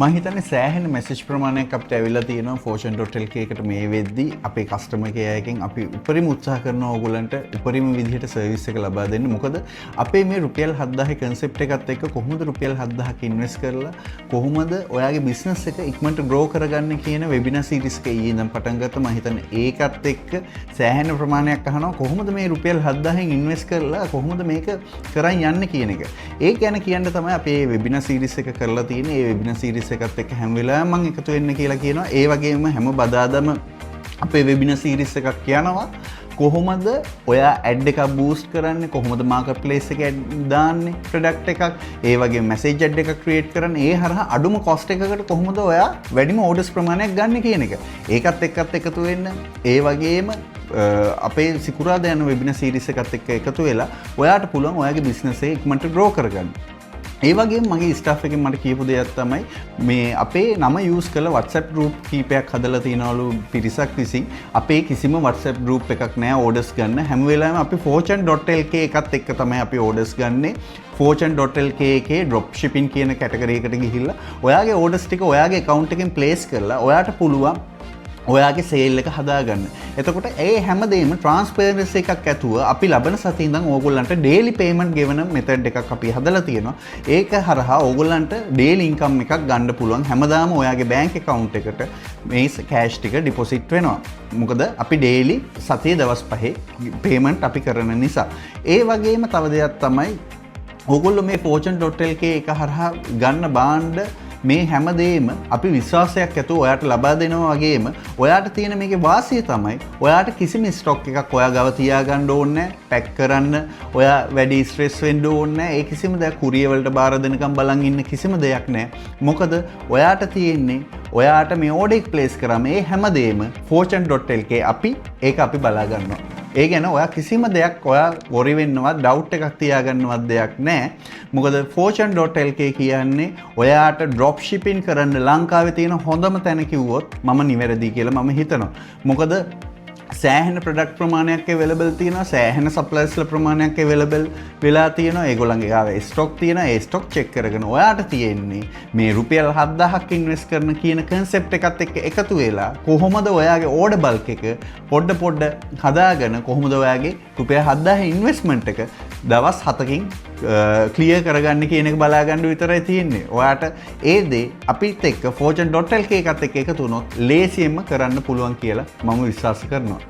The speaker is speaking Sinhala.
මම හිතන්නේ සෑහෙන මැසේජ් ප්‍රමාණයක් අපිට ඇවිල්ලා තියෙනවා fortune.lk එකට මේ වෙද්දී අපේ කස්ටමර් කෙයාර් එකෙන් අපි උපරිම උත්සාහ කරනවා ඕගොල්ලන්ට උපරිම විදිහට සර්විස් එක ලබා දෙන්න. මොකද අපේ මේ රුපියල් 7000 කන්සෙප්ට් එකත් එක්ක කොහොමද රුපියල් 7000ක් ඉන්වෙස්ට් කරලා කොහොමද ඔයාගේ බිස්නස් එක ඉක්මනට ග්‍රෝ කරගන්න කියන වෙබිනාර් සීරීස් එක ඊයේ ඉඳන් පටන් ගත්තා. මම හිතන්නේ ඒකත් එක්ක සෑහෙන ප්‍රමාණයක් අහනවා කොහොමද මේ රුපියල් 7000න් ඉන්වෙස්ට් කරලා කොහොමද මේක කරන් යන්නේ කියන එක. ඒ ගැන කියන්න තමයි අපි මේ වෙබිනාර් සීරීස් එක කරලා තියෙන්නේ. මේ වෙබිනාර් සීරීස් එකත් එක්ක හැම වෙලාවෙම මම එකතු වෙන්න කියලා කියනවා. ඒ වගේම හැම බදාදම අපේ වෙබිනාර් සීරීස් එකක් යනවා. කොහොමද ඔයා ඇඩ් එකක් බූස්ට් කරන්නේ, කොහොමද මාකට් ප්ලේස් එකේ දාන්නේ ප්‍රොඩක්ට් එකක්, ඒ වගේම මැසේජ් ඇඩ් එකක් ක්‍රියේට් කරන්නේ, ඒ හරහා අඩුම කොස්ට් එකකට කොහොමද ඔයා වැඩිම ඕඩර්ස් ප්‍රමාණයක් ගන්න කියන එක. ඒකත් එක්කත් එකතු වෙන්න. ඒ වගේම අපේ සිකුරාදා යන වෙබිනාර් සීරීස් එකත් එක්ක එකතු වෙලා ඔයාට පුළුවන් ඔයාගේ බිස්නස් එක ඉක්මනට ග්‍රෝ කරගන්න. ඒ වගේම මගේ ස්ටාෆ් එකෙන් මට කියපු දෙයක් තමයි මේ අපේ නම යූස් කරලා WhatsApp group කීපයක් හදලා තියනවලු පිරිසක් විසින්. අපේ කිසිම WhatsApp group එකක් නැහැ ඕඩර්ස් ගන්න. හැම වෙලාවෙම අපි fortune.lk එකත් එක්ක තමයි අපි ඕඩර්ස් ගන්නෙ. fortune.lk එකේ drop shipping කියන කැටගරි එකට ගිහිල්ලා ඔයාගේ ඕඩර්ස් ටික ඔයාගේ account එකෙන් place කරලා ඔයාට පුළුවන් ඔයාගේ සේල් එක හදාගන්න. එතකොට ඒ හැමදේම ට්‍රාන්ස්පරන්සි එකක් ඇතුව අපි ලබන සතියේ ඉඳන් ඕගොල්ලන්ට ඩේලි පේමන්ට් ගෙවන මෙතඩ් එකක් අපි හදලා තියෙනවා. ඒක හරහා ඕගොල්ලන්ට ඩේලි ඉන්කම් එකක් ගන්න පුළුවන්. හැමදාම ඔයාගේ බැංක් account එකට මේ කෑෂ් ටික ඩිපොසිට් වෙනවා. මොකද අපි ඩේලි සතියේ දවස් 5 පේමන්ට් අපි කරන නිසා. ඒ වගේම තව දෙයක් තමයි ඕගොල්ලෝ මේ fortune.lk එක හරහා ගන්න භාණ්ඩ මේ හැමදේම අපි විශ්වාසයක් ඇතුව ඔයාට ලබා දෙනවා වගේම ඔයාට තියෙන මේකේ වාසිය තමයි ඔයාට කිසිම ස්ටොක් එකක් ඔයා ගාව තියාගන්න ඕනේ නැහැ, පැක් කරන්න ඔයා වැඩි ස්ට්‍රෙස් වෙන්න ඕනේ නැහැ. ඒ කිසිම දෙයක් කුරිය වලට බාර දෙනකම් බලන් ඉන්න කිසිම දෙයක් නැහැ. මොකද ඔයාට තියෙන්නේ ඔයාට මේ ඕඩර් එක ප්ලේස් කරාම ඒ හැමදේම fortune.lk අපි බලා ගන්නවා. ඒ ගැන ඔයා කිසිම දෙයක් ඔයා worry වෙන්නවත් ඩවුට් එකක් තියාගන්නවත් දෙයක් නැහැ. මොකද fortune.lk කියන්නේ ඔයාට drop shipping කරන්න ලංකාවේ තියෙන හොඳම තැන කිව්වොත් මම නිවැරදි කියලා මම හිතනවා. මොකද සෑහෙන ප්‍රොඩක්ට් ප්‍රමාණයක් available තියෙනවා, සෑහෙන සප්ලයර්ස්ලා ප්‍රමාණයක් available වෙලා තියෙනවා. ඒගොල්ලන්ගේ ගාවේ ස්ටොක් තියෙනවා. ඒ ස්ටොක් චෙක් කරගෙන ඔයාට තියෙන්නේ මේ රුපියල් 7000ක් ඉන්වෙස්ට් කරන කියන concept එකත් එක්ක එකතු වෙලා කොහොමද ඔයාගේ order bulk එක පොඩ හදාගෙන කොහොමද ඔයාගේ රුපියල් 7000 ඉන්වෙස්ට්මන්ට් එක දවස් 7කින් ක්ලියර් කරගන්න කියන එක බලාගන්න විතරයි තියෙන්නේ. ඔයාට ඒ දේ අපිත් එක්ක fortune.lk එකත් එක්ක එකතු වුණොත් ලේසියෙන්ම කරන්න පුළුවන් කියලා මම විශ්වාස කරනවා.